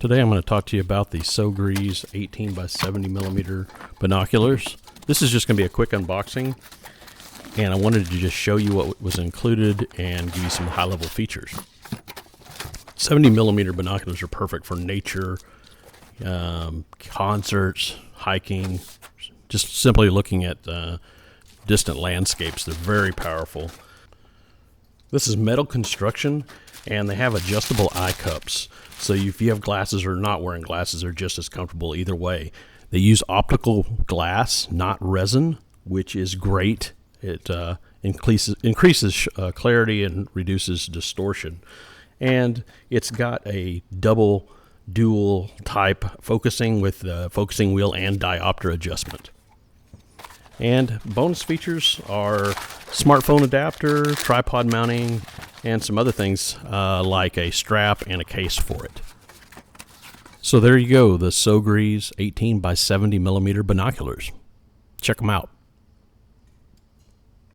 Today I'm going to talk to you about the Sogries 18x70 binoculars. This is just going to be a quick unboxing, and I wanted to just show you what was included and give you some high-level features. 70mm binoculars are perfect for nature, concerts, hiking, just simply looking at distant landscapes. They're very powerful. This is metal construction, and they have adjustable eye cups. So if you have glasses or not wearing glasses, they're just as comfortable either way. They use optical glass, not resin, which is great. It increases clarity and reduces distortion. And it's got a dual type focusing with focusing wheel and diopter adjustment. And bonus features are smartphone adapter, tripod mounting, and some other things like a strap and a case for it. So there you go, the Sogries 18x70mm binoculars. Check them out.